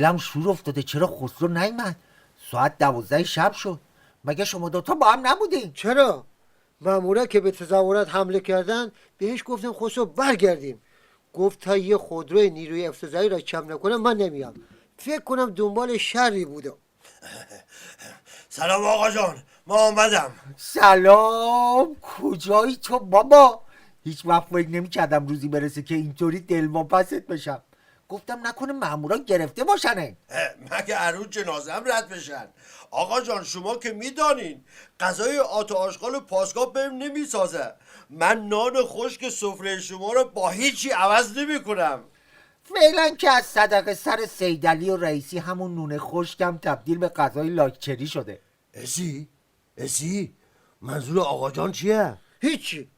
دلم شور افتاده چرا خسرو نیامد؟ ساعت 12 شب شد. مگه شما دوتا با هم نبودین؟ چرا؟ مامورا که به تظاهرات حمله کردن بهش گفتم خسرو برگردیم. گفت تا یه خودروی نیروی افتضاحی را کم نکنم من نمیام. فکر کنم دنبال شری بوده. سلام آقا جان، ما آمدم. سلام، کجایی تو بابا؟ هیچ وقت فکر نمی‌کردم روزی برسه که اینطوری دلواپست بشم. گفتم نکنه مامورا گرفته باشنه. مگه عروس جنازم رد بشن؟ آقا جان شما که میدانین غذای آت و آشغال پاسگاه بهم نمیسازه. من نان خشک سفره شما رو با هیچی عوض نمیکنم. فعلا که از صدقه سر سیدعلی و رئیسی همون نون خشکم تبدیل به غذای لاکچری شده. اسی منظور آقا جان چیه؟ هیچی.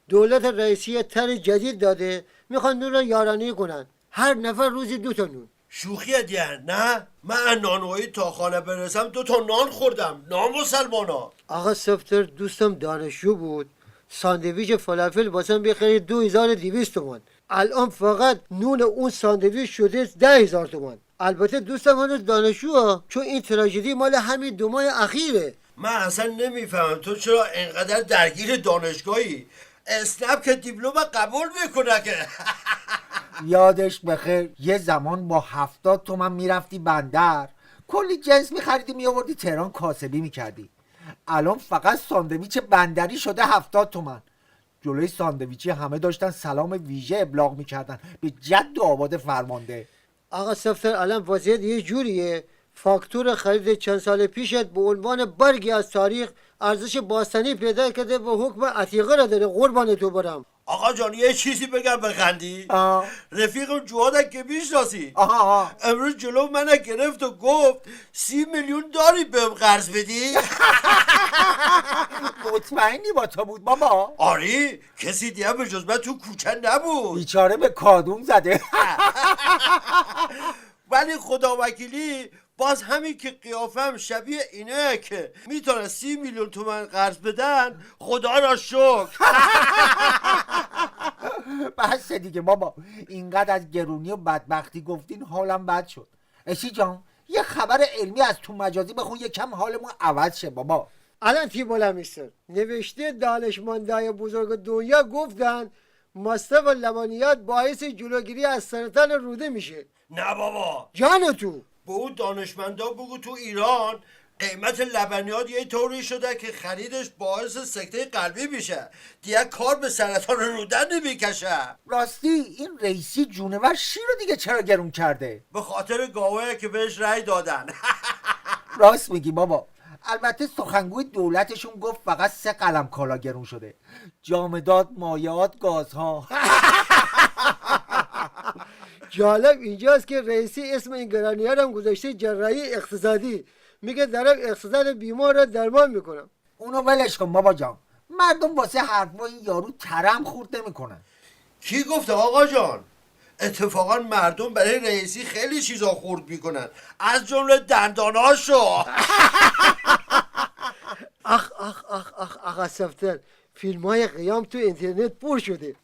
دولت رئیسی تر جدید داده، میخوان نون رو یارانه کنن. هر نفر روزی 2 نون. شوخیه دیگه نه؟ من نانوایی تا خانه برسم 2 نان خوردم. نان مسلمانا. آقا سفتر دوستم دانشجو بود، ساندویچ فلافل واسم بخرید 2200 تومان. الان فقط نون اون ساندویچ شده 10,000 تومان. البته دوستم هنوز دانشجوه، چون این تراژدی مال همین 2 ماه اخیره. من اصلا نمیفهمم تو چرا اینقدر درگیر دانشگاهی؟ اسنپ که دیپلم قبول میکنه که. یادش بخیر یه زمان با 70 تومن میرفتی بندر، کلی جنس میخریدی میآوردی تهران کاسبی میکردی. الان فقط ساندویچ بندری شده 70 تومن. جلوی ساندویچی همه داشتن سلام ویژه ابلاغ میکردن به جد و آباد فرمانده. آقا سفتر الان وضعیت یه جوریه، فاکتور خرید چند سال پیشت به عنوان برگی از تاریخ ارزش باستانی پیدا کرده و حکم عتیقه را داره. قربان تو برم. آقا جان یه چیزی بگم بخندی؟ رفیق جوادک که میشناسی امروز جلو من گرفت و گفت 30 میلیون داری بهم قرض بدی؟ مطمئنی با تو بود بابا؟ آری کسی دیگه به جز من تو کوچه نبود. بیچاره به کادون زده. ولی خدا وکیلی باز همین که قیافم شبیه اینه که میتونه 30 میلیون تومن قرض بدن، خدا را شکر. بس دیگه بابا، اینقدر از گرونی و بدبختی گفتین حالم بد شد. اسی جان یه خبر علمی از تو مجازی بخون یکم حالمون عوض شه بابا. الان تیبولا میستر نوشته دانشمندای بزرگ دنیا گفتن مصرف لبنیات باعث جلوگیری از سرطان روده میشه. نه بابا جان تو به اون دانشمندا بگو تو ایران قیمت لبنیات یه طوری شده که خریدش باعث سکته قلبی میشه، دیگه کار به سرطان روده نمیکشه. راستی این رئیسی جونور شیر رو دیگه چرا گرون کرده؟ به خاطر گاوه که بهش رأی دادن. راست میگی بابا. البته سخنگوی دولتشون گفت فقط 3 قلم کالا گرون شده: جامدات، مایعات، گازها. جالب اینجاست که رئیسی اسم این گرانی‌ها هم گذاشته جراحی اقتصادی. میگه دارم اقتصاد بیمار را درمان میکنم. اونو ولش کن بابا جان، مردم واسه حرفای این یارو ترم خورد نمیکنن. کی گفته آقا جان؟ اتفاقا مردم برای رئیسی خیلی چیزا خورد میکنن، از جمله دنداناشو. اخ اخ اخ اخ آقا سفتر، فیلم های قیام تو اینترنت پر شده.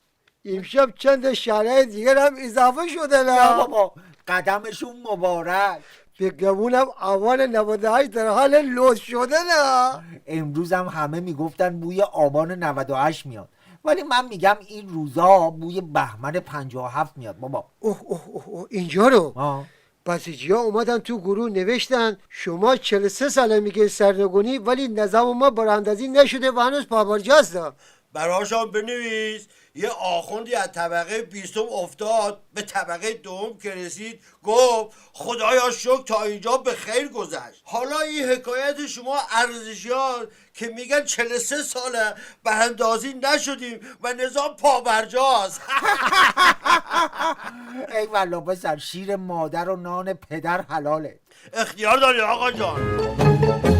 امشب چند شرح دیگر هم اضافه شده. نه بابا قدمشون مبارک. بگمونم آبان 98 در حال لود شده. نه امروز هم همه میگفتن بوی آبان 98 میاد، ولی من میگم این روزا بوی بهمن 57 میاد بابا. اوه اوه اوه اینجا رو بسیجی‌ها اومدن تو گروه نوشتن شما 43 ساله میگه سرنگونی ولی نظام ما براندازی نشده و هنوز پابرجاست. براشان بنویس یه آخوندی از طبقه 20 افتاد به طبقه 2 که رسید، گفت خدایا شکر تا اینجا به خیر گذشت. حالا این حکایت شما ارزشیار که میگن 43 ساله براندازی نشدیم و نظام پابرجاست. ای والا پسر، شیر مادر و نان پدر حلاله. اختیار داری آقا جان.